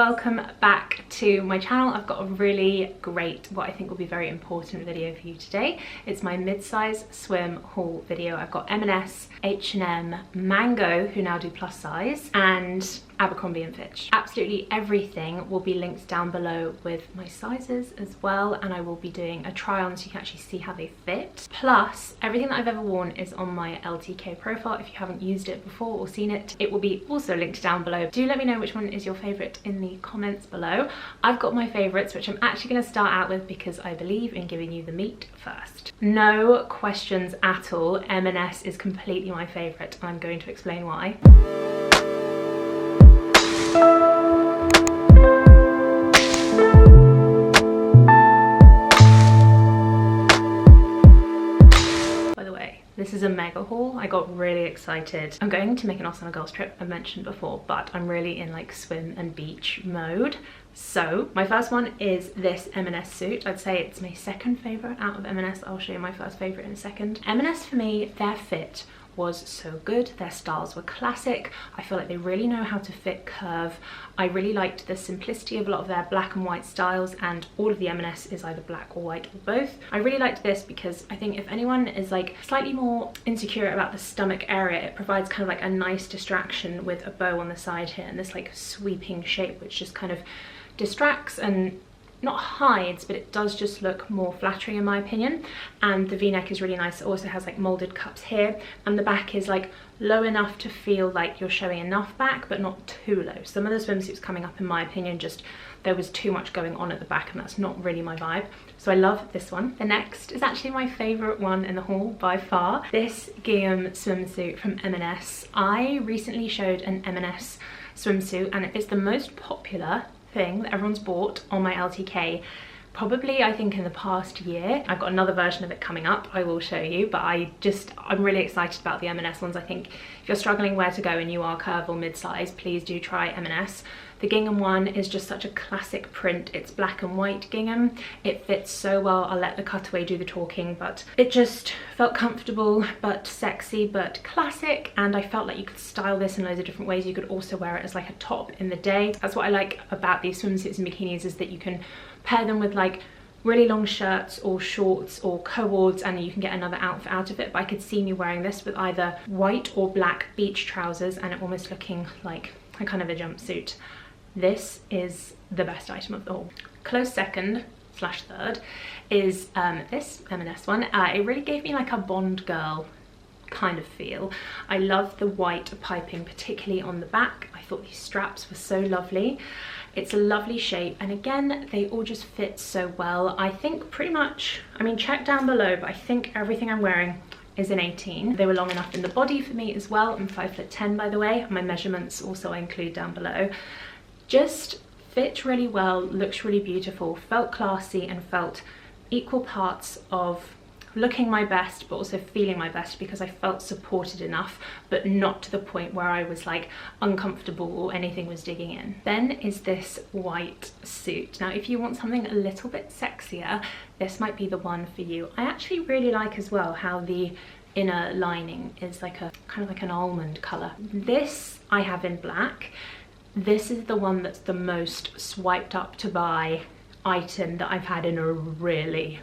welcome back to my channel. I've got a really great, what I think will be very important video for you today. It's my mid-size swim haul video. I've got M&S, H&M, Mango, who now do plus size, and Abercrombie Fitch. Absolutely everything will be linked down below with my sizes as well, and I will be doing a try on so you can actually see how they fit. Plus, everything that I've ever worn is on my LTK profile. If you haven't used it before or seen it, it will be also linked down below. Do let me know which one is your favourite in the comments below. I've got my favourites, which I'm actually going to start out with because I believe in giving you the meat first. No questions at all, M&S is completely my favourite, and I'm going to explain why. This is a mega haul. I got really excited. I'm going to make an Us on a Girls trip, I mentioned before, but I'm really in like swim and beach mode. So my first one is this M&S suit. I'd say it's my second favourite out of M&S. I'll show you my first favourite in a second. M&S for me, their fit was so good. Their styles were classic. I feel like they really know how to fit curve. I really liked the simplicity of a lot of their black and white styles, and all of the M&S is either black or white or both. I really liked this because I think if anyone is like slightly more insecure about the stomach area, it provides kind of like a nice distraction with a bow on the side here and this like sweeping shape which just kind of distracts and not hides, but it does just look more flattering in my opinion. And the v-neck is really nice. It also has like molded cups here, and the back is like low enough to feel like you're showing enough back but not too low. Some of the swimsuits coming up in my opinion, just there was too much going on at the back, and that's not really my vibe. So I love this one. The next is actually my favorite one in the haul by far. This gingham swimsuit from M&S. I recently showed an M&S swimsuit, and it's the most popular thing that everyone's bought on my LTK probably, I think, in the past year. I've got another version of it coming up, I will show you, but I'm really excited about the M&S ones. I think if you're struggling where to go and you are curve or mid-size, please do try M&S. The gingham one is just such a classic print. It's black and white gingham. It fits so well. I'll let the cutaway do the talking, but it just felt comfortable but sexy but classic, and I felt like you could style this in loads of different ways. You could also wear it as like a top in the day. That's what I like about these swimsuits and bikinis, is that you can pair them with like really long shirts or shorts or co-ords, and you can get another outfit out of it. But I could see me wearing this with either white or black beach trousers and it almost looking like a kind of a jumpsuit. This is the best item of the haul. Close second slash third is this M&S one. It really gave me like a Bond girl kind of feel. I love the white piping, particularly on the back. I thought these straps were so lovely. It's a lovely shape, and again, they all just fit so well. I think pretty much, I mean, check down below, but I think everything I'm wearing is an 18. They were long enough in the body for me as well. I'm 5'10" by the way. My measurements also I include down below. Just fit really well, looks really beautiful, felt classy, and felt equal parts of looking my best but also feeling my best, because I felt supported enough but not to the point where I was like uncomfortable or anything was digging in. Then is this white suit. Now if you want something a little bit sexier, this might be the one for you. I actually really like as well how the inner lining is like a kind of like an almond colour. This I have in black. This is the one that's the most swiped up to buy item that I've had in a really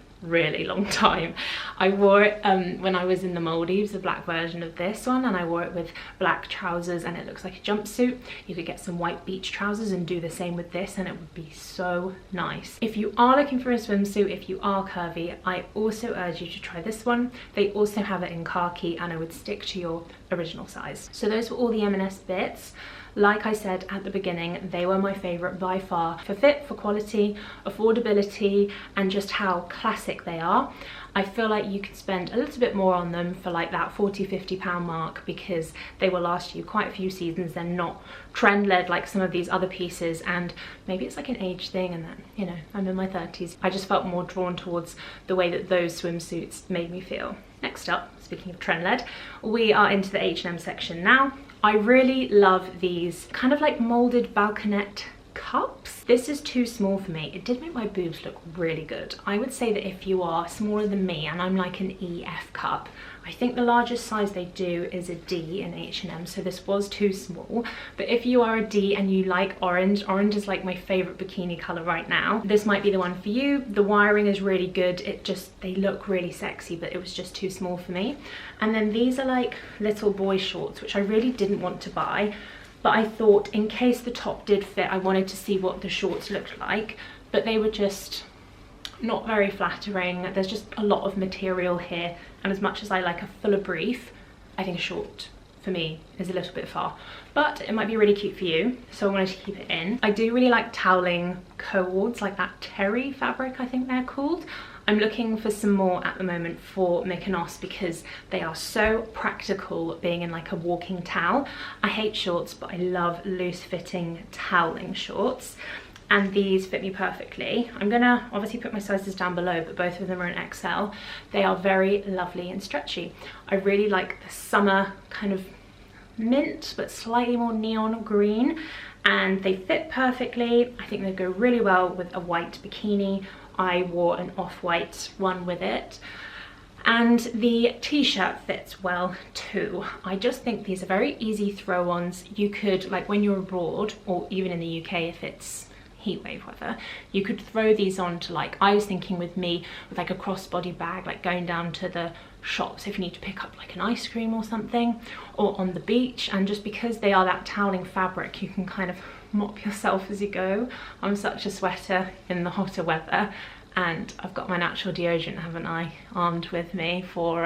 long time. I wore it when I was in the Maldives, a black version of this one, and I wore it with black trousers and it looks like a jumpsuit. You could get some white beach trousers and do the same with this and it would be so nice. If you are looking for a swimsuit, if you are curvy, I also urge you to try this one. They also have it in khaki, and I would stick to your original size. So those were all the M&S bits. Like I said at the beginning, they were my favourite by far for fit, for quality, affordability, and just how classic they are. I feel like you could spend a little bit more on them for like that £40–50 mark, because they will last you quite a few seasons. They're not trend-led like some of these other pieces, and maybe it's like an age thing, and that, you know, I'm in my 30s. I just felt more drawn towards the way that those swimsuits made me feel. Next up, speaking of trend-led, we are into the H&M section now. I really love these kind of like molded balconette cups. This is too small for me. It did make my boobs look really good. I would say that if you are smaller than me, and I'm like an EF cup, I think the largest size they do is a D in H&M, so this was too small. But if you are a D and you like orange, orange is like my favorite bikini color right now, this might be the one for you. The wiring is really good. They look really sexy, but it was just too small for me. And then these are like little boy shorts, which I really didn't want to buy, but I thought in case the top did fit, I wanted to see what the shorts looked like, but they were just not very flattering. There's just a lot of material here, and as much as I like a fuller brief, I think a short for me is a little bit far, but it might be really cute for you, so I wanted to keep it in. I do really like toweling cords, like that terry fabric, I think they're called. I'm looking for some more at the moment for Mykonos because they are so practical being in like a walking towel. I hate shorts, but I love loose fitting toweling shorts, and these fit me perfectly. I'm gonna obviously put my sizes down below, but both of them are in XL. They are very lovely and stretchy. I really like the summer kind of mint, but slightly more neon green, and they fit perfectly. I think they go really well with a white bikini. I wore an off-white one with it, and the t-shirt fits well too. I just think these are very easy throw-ons. You could, like when you're abroad, or even in the UK if it's heatwave weather, you could throw these on to, like, I was thinking with me with like a crossbody bag, like going down to the shops if you need to pick up like an ice cream or something, or on the beach. And just because they are that toweling fabric, you can kind of mop yourself as you go. I'm such a sweater in the hotter weather, and I've got my natural deodorant, haven't I, armed with me for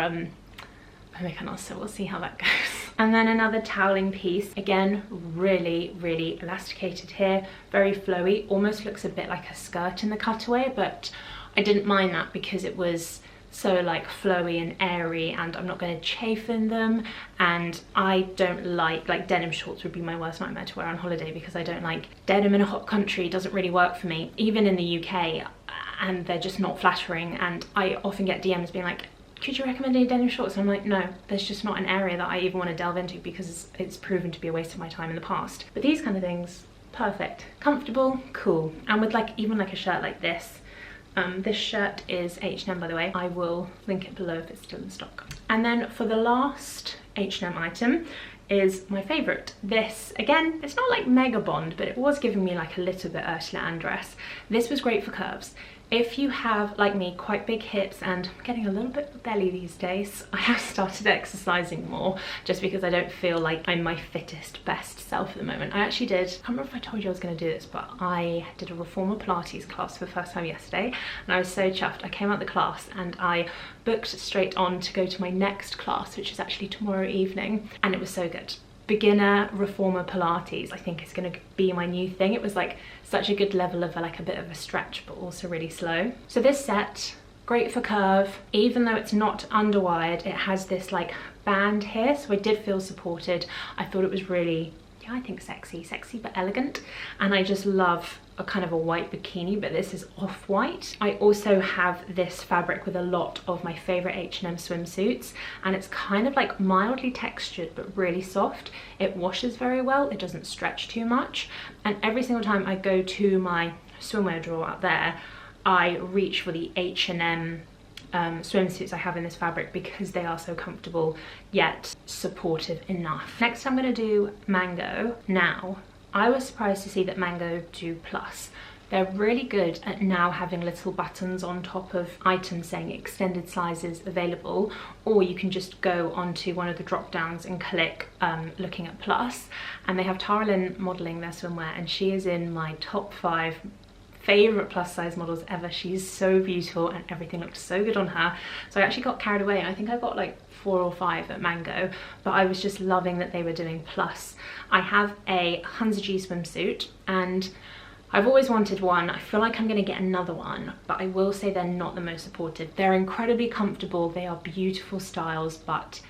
Mykonos, so we'll see how that goes. And then another toweling piece, again really elasticated here, very flowy, almost looks a bit like a skirt in the cutaway, but I didn't mind that because it was so like flowy and airy, and I'm not going to chafe in them. And I don't like denim shorts would be my worst nightmare to wear on holiday, because I don't like denim in a hot country. It doesn't really work for me, even in the UK, and they're just not flattering. And I often get DMs being like, could you recommend any denim shorts? And I'm like, no, there's just not an area that I even want to delve into, because it's proven to be a waste of my time in the past. But these kind of things, perfect, comfortable, cool. And with like even like a shirt like this, this shirt is H&M, by the way. I will link it below if it's still in stock. And then for the last H&M item is my favorite. This, again, it's not like mega bond, but it was giving me like a little bit Ursula Andress. This was great for curves. If you have, like me, quite big hips and getting a little bit of belly these days, I have started exercising more just because I don't feel like I'm my fittest, best self at the moment. I actually did, I can't remember if I told you I was going to do this, but I did a reformer Pilates class for the first time yesterday, and I was so chuffed. I came out the class and I booked straight on to go to my next class, which is actually tomorrow evening, and it was so good. Beginner reformer Pilates, I think, is going to be my new thing. It was like such a good level of like a bit of a stretch, but also really slow. So this set, great for curve. Even though it's not underwired, it has this like band here, so I did feel supported. I thought it was really, yeah, I think sexy but elegant. And I just love a kind of a white bikini, but this is off-white. I also have this fabric with a lot of my favorite H&M swimsuits, and it's kind of like mildly textured but really soft. It washes very well, it doesn't stretch too much, and every single time I go to my swimwear drawer up there, I reach for the H&M swimsuits I have in this fabric because they are so comfortable yet supportive enough. Next I'm going to do Mango. Now, I was surprised to see that Mango do plus. They're really good at now having little buttons on top of items saying extended sizes available, or you can just go onto one of the drop downs and click looking at plus. And they have Tara Lynn modelling their swimwear, and she is in my top 5 favorite plus size models ever. She's so beautiful and everything looked so good on her, so I actually got carried away, and I think I got like 4 or 5 at Mango, but I was just loving that they were doing plus. I have a Hansa G swimsuit, and I've always wanted one. I feel like I'm going to get another one, but I will say they're not the most supportive. They're incredibly comfortable, they are beautiful styles, but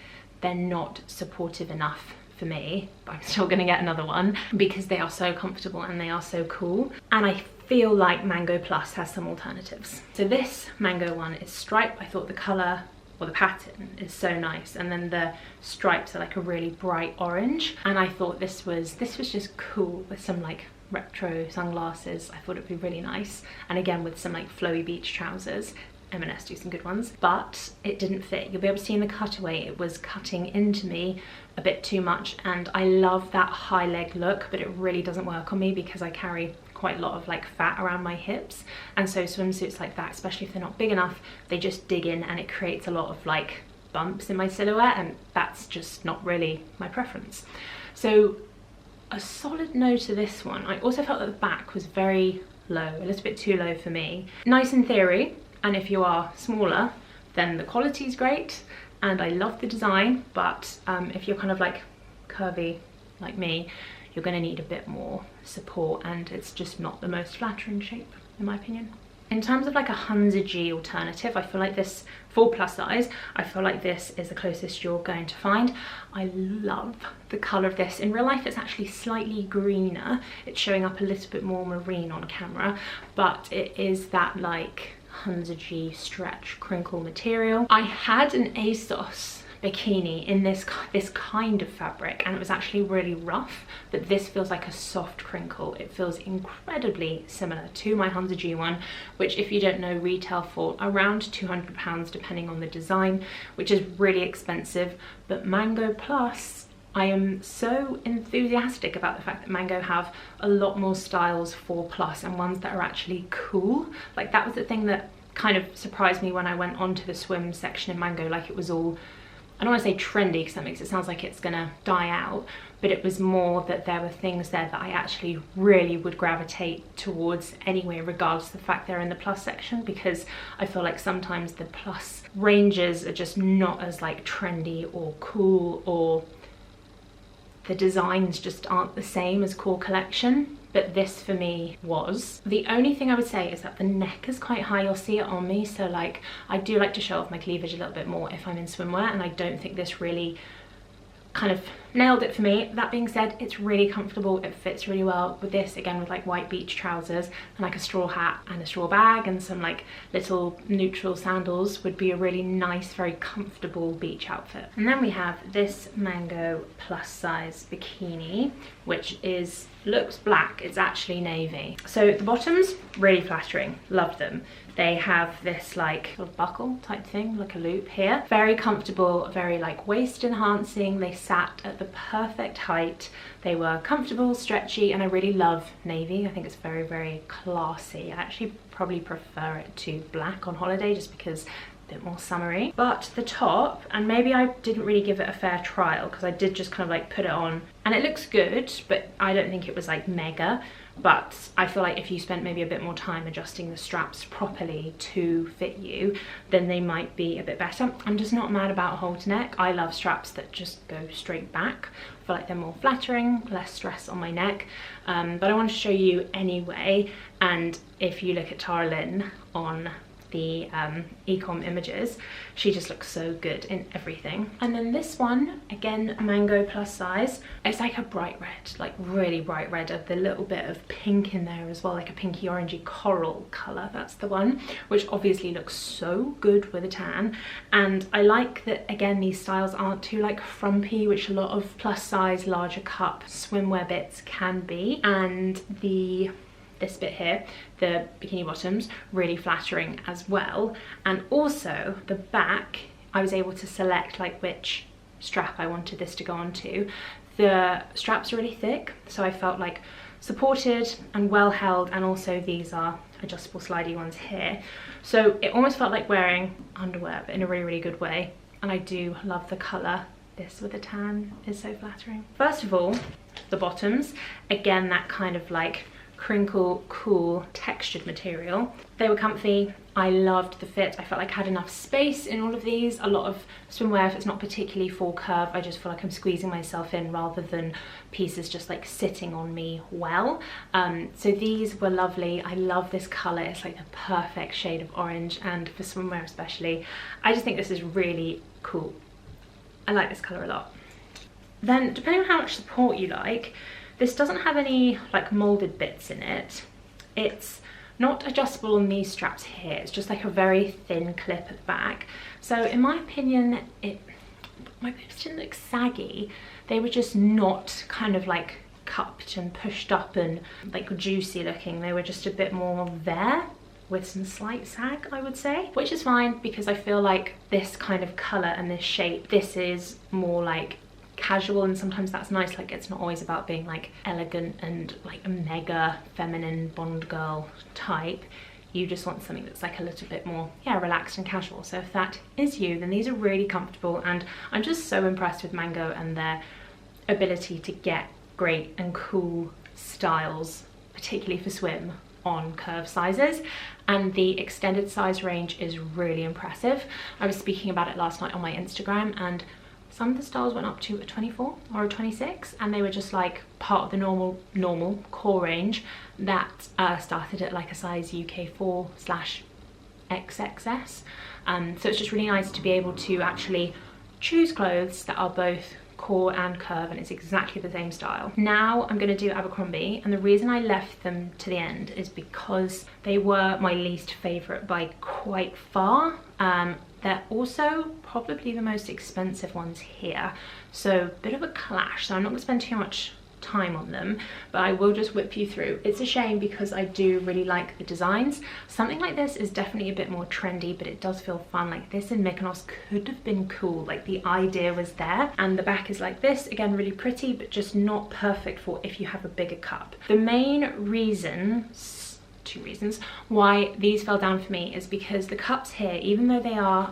they're not supportive enough for me. But I'm still going to get another one because they are so comfortable and they are so cool, and I feel like Mango Plus has some alternatives. So this Mango one is striped. I thought the colour, or the pattern, is so nice, and then the stripes are like a really bright orange, and I thought this was just cool with some like retro sunglasses, I thought it'd be really nice. And again, with some like flowy beach trousers. M&S do some good ones, but it didn't fit. You'll be able to see in the cutaway it was cutting into me a bit too much, and I love that high leg look, but it really doesn't work on me because I carry quite a lot of like fat around my hips, and so swimsuits like that, especially if they're not big enough, they just dig in and it creates a lot of like bumps in my silhouette, and that's just not really my preference. So a solid no to this one. I also felt that the back was very low, a little bit too low for me. Nice in theory, and if you are smaller, then the quality is great, and I love the design, but if you're kind of like curvy like me, you're gonna need a bit more support, and it's just not the most flattering shape, in my opinion. In terms of like a 100G alternative, I feel like this, for plus size, I feel like this is the closest you're going to find. I love the colour of this. In real life, it's actually slightly greener. It's showing up a little bit more marine on camera, but it is that like 100G stretch crinkle material. I had an ASOS bikini in this kind of fabric, and it was actually really rough, but this feels like a soft crinkle. It feels incredibly similar to my 100G one, which, if you don't know, retail for around £200 depending on the design, which is really expensive. But Mango Plus, I am so enthusiastic about the fact that Mango have a lot more styles for plus, and ones that are actually cool. Like, that was the thing that kind of surprised me when I went onto the swim section in Mango. Like, it was all, I don't want to say trendy because that makes it sound like it's gonna die out, but it was more that there were things there that I actually really would gravitate towards anyway, regardless of the fact they're in the plus section, because I feel like sometimes the plus ranges are just not as like trendy or cool, or the designs just aren't the same as core collection. But this for me was. The only thing I would say is that the neck is quite high. You'll see it on me, so like I do like to show off my cleavage a little bit more if I'm in swimwear, and I don't think this really kind of nailed it for me. That being said, it's really comfortable, it fits really well with this, again with like white beach trousers and like a straw hat and a straw bag and some like little neutral sandals would be a really nice, very comfortable beach outfit. And then we have this Mango plus size bikini, which looks black, it's actually navy. So the bottoms, really flattering, loved them. They have this like sort of buckle type thing, like a loop here. Very comfortable, very like waist enhancing. They sat at the perfect height. They were comfortable, stretchy, and I really love navy. I think it's very, very classy. I actually probably prefer it to black on holiday just because a bit more summery. But the top, and maybe I didn't really give it a fair trial because I did just kind of like put it on, and it looks good, but I don't think it was like mega. But I feel like if you spent maybe a bit more time adjusting the straps properly to fit you, then they might be a bit better. I'm just not mad about a halter neck. I love straps that just go straight back. I feel like they're more flattering, less stress on my neck. But I want to show you anyway. And if you look at Tara Lynn on the ecom images, she just looks so good in everything. And then this one, again, Mango plus size. It's like a bright red, like really bright red, with a little bit of pink in there as well, like a pinky orangey coral color. That's the one, which obviously looks so good with a tan. And I like that, again, these styles aren't too like frumpy, which a lot of plus size larger cup swimwear bits can be. And this bit here, the bikini bottoms, really flattering as well. And also the back, I was able to select like which strap I wanted this to go onto. The straps are really thick, so I felt like supported and well held, and also these are adjustable slidey ones here. So it almost felt like wearing underwear, but in a really, really good way. And I do love the colour. This with a tan is so flattering. First of all, the bottoms, again, that kind of like crinkle, cool, textured material. They were comfy. I loved the fit. I felt like I had enough space in all of these. A lot of swimwear, if it's not particularly full curve, I just feel like I'm squeezing myself in rather than pieces just like sitting on me well. So these were lovely. I love this color. It's like the perfect shade of orange, and for swimwear especially, I just think this is really cool. I like this color a lot. Then, depending on how much support you like, this doesn't have any like molded bits in it. It's not adjustable on these straps here. It's just like a very thin clip at the back. So in my opinion, my boobs didn't look saggy. They were just not kind of like cupped and pushed up and like juicy looking. They were just a bit more there with some slight sag, I would say, which is fine because I feel like this kind of colour and this shape, this is more like casual, and sometimes that's nice. Like, it's not always about being like elegant and like a mega feminine Bond girl type. You just want something that's like a little bit more, yeah, relaxed and casual. So if that is you, then these are really comfortable, and I'm just so impressed with Mango and their ability to get great and cool styles, particularly for swim, on curve sizes. And the extended size range is really impressive. I was speaking about it last night on my Instagram, and some of the styles went up to a 24 or a 26, and they were just like part of the normal core range that started at like a size UK 4/XXS. So it's just really nice to be able to actually choose clothes that are both core and curve, and it's exactly the same style. Now I'm going to do Abercrombie, and the reason I left them to the end is because they were my least favourite by quite far. They're also probably the most expensive ones here, so a bit of a clash, so I'm not going to spend too much time on them, but I will just whip you through. It's a shame because I do really like the designs. Something like this is definitely a bit more trendy, but it does feel fun. Like this in Mykonos could have been cool, like the idea was there. And the back is like this, again really pretty, but just not perfect for if you have a bigger cup. The main reason, two reasons why these fell down for me is because the cups here, even though they are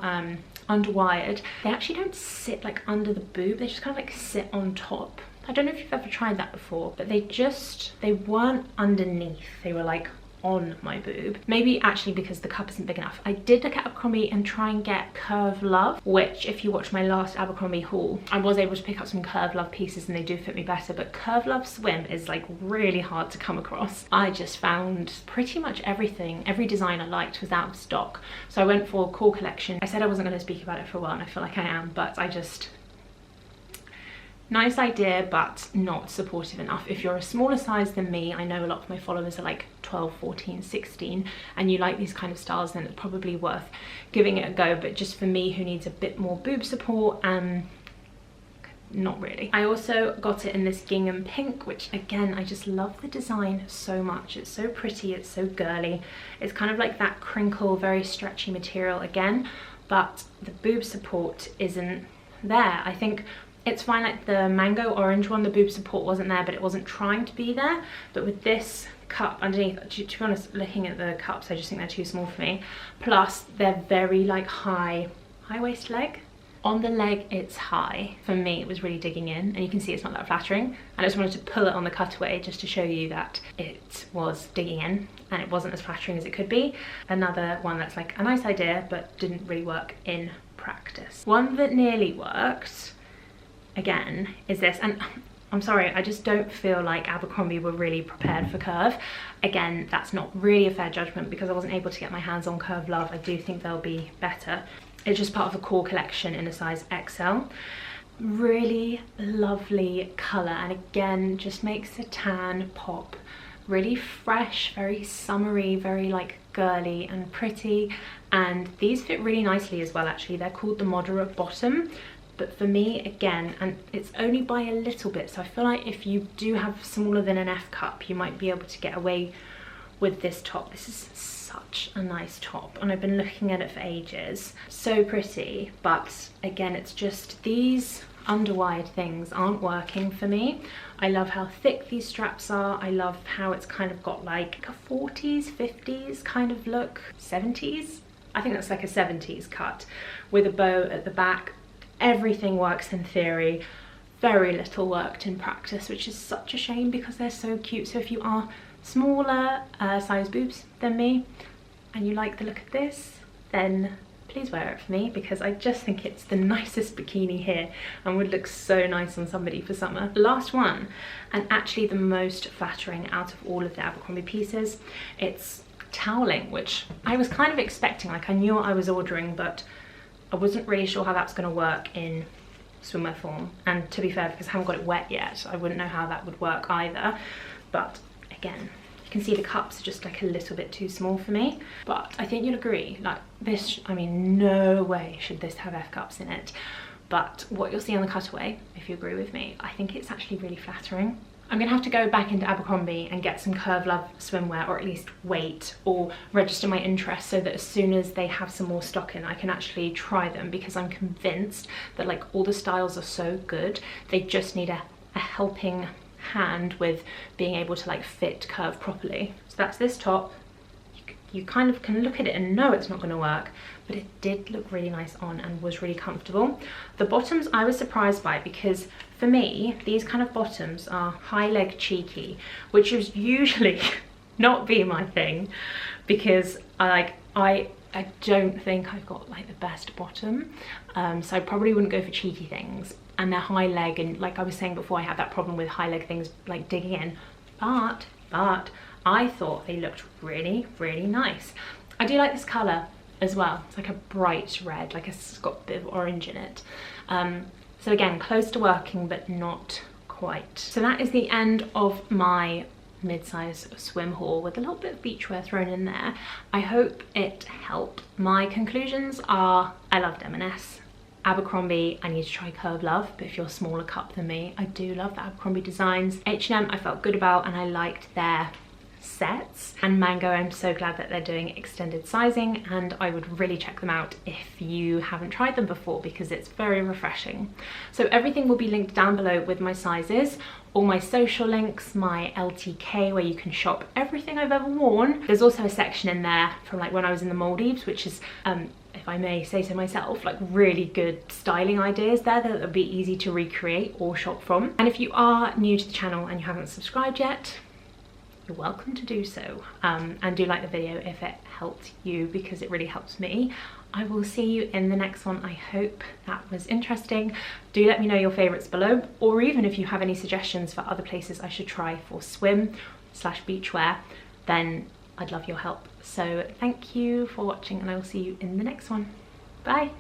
underwired, they actually don't sit like under the boob, they just kind of like sit on top. I don't know if you've ever tried that before, but they weren't underneath, they were like on my boob. Maybe actually because the cup isn't big enough. I did look at Abercrombie and try and get Curve Love, which if you watch my last Abercrombie haul, I was able to pick up some Curve Love pieces and they do fit me better, but Curve Love Swim is like really hard to come across. I just found pretty much everything, every design I liked was out of stock. So I went for a core collection. I said I wasn't going to speak about it for a while, and I feel like I am, but I just... Nice idea, but not supportive enough. If you're a smaller size than me, I know a lot of my followers are like 12, 14, 16, and you like these kind of styles, then it's probably worth giving it a go. But just for me, who needs a bit more boob support, not really. I also got it in this gingham pink, which again, I just love the design so much. It's so pretty, it's so girly. It's kind of like that crinkle, very stretchy material again, but the boob support isn't there. I think it's fine, like the mango orange one, the boob support wasn't there, but it wasn't trying to be there. But with this cup underneath, to be honest, looking at the cups, I just think they're too small for me. Plus, they're very like high waist leg. On the leg, it's high. For me, it was really digging in, and you can see it's not that flattering. And I just wanted to pull it on the cutaway just to show you that it was digging in, and it wasn't as flattering as it could be. Another one that's like a nice idea, but didn't really work in practice. One that nearly worked, again, is this, and I'm sorry, I just don't feel like Abercrombie were really prepared for curve. Again, that's not really a fair judgment because I wasn't able to get my hands on Curve Love. I do think they'll be better. It's just part of a core collection in a size XL. Really lovely colour, and again, just makes the tan pop. Really fresh, very summery, very like girly and pretty, and these fit really nicely as well actually. They're called the moderate bottom. But for me, again, and it's only by a little bit, so I feel like if you do have smaller than an F cup, you might be able to get away with this top. This is such a nice top, and I've been looking at it for ages. So pretty, but again, it's just these underwired things aren't working for me. I love how thick these straps are. I love how it's kind of got like a 40s, 50s kind of look, 70s. I think that's like a 70s cut with a bow at the back. Everything works in theory, very little worked in practice, which is such a shame because they're so cute. So if you are smaller size boobs than me and you like the look of this, then please wear it for me because I just think it's the nicest bikini here and would look so nice on somebody for summer. Last one, and actually the most flattering out of all of the Abercrombie pieces, it's toweling, which I was kind of expecting. Like, I knew what I was ordering, but I wasn't really sure how that's going to work in swimwear form. And to be fair, because I haven't got it wet yet, I wouldn't know how that would work either. But again, you can see the cups are just like a little bit too small for me. But I think you'll agree, like this, I mean, no way should this have F cups in it. But what you'll see on the cutaway, if you agree with me, I think it's actually really flattering. I'm gonna have to go back into Abercrombie and get some Curve Love swimwear, or at least wait or register my interest, so that as soon as they have some more stock in, I can actually try them, because I'm convinced that like all the styles are so good, they just need a helping hand with being able to like fit curve properly. So that's this top. You kind of can look at it and know it's not going to work, but it did look really nice on and was really comfortable. The bottoms I was surprised by, because for me these kind of bottoms are high leg cheeky, which is usually not be my thing, because I don't think I've got like the best bottom, so I probably wouldn't go for cheeky things, and they're high leg, and like I was saying before, I have that problem with high leg things like digging in, but I thought they looked really, really nice. I do like this colour as well. It's like a bright red, like it's got a bit of orange in it. So again, close to working, but not quite. So that is the end of my mid-size swim haul with a little bit of beachwear thrown in there. I hope it helped. My conclusions are, I loved M&S. Abercrombie, I need to try Curve Love, but if you're a smaller cup than me, I do love the Abercrombie designs. H&M I felt good about, and I liked their sets. And Mango, I'm so glad that they're doing extended sizing, and I would really check them out if you haven't tried them before, because it's very refreshing. So everything will be linked down below with my sizes, all my social links, my LTK where you can shop everything I've ever worn. There's also a section in there from like when I was in the Maldives, which is if I may say so myself, like really good styling ideas there that would be easy to recreate or shop from. And if you are new to the channel and you haven't subscribed yet, you're welcome to do so, and do like the video if it helped you, because it really helps me. I will see you in the next one. I hope that was interesting. Do let me know your favorites below, or even if you have any suggestions for other places I should try for swim/beachwear, then I'd love your help. So thank you for watching, and I will see you in the next one. Bye.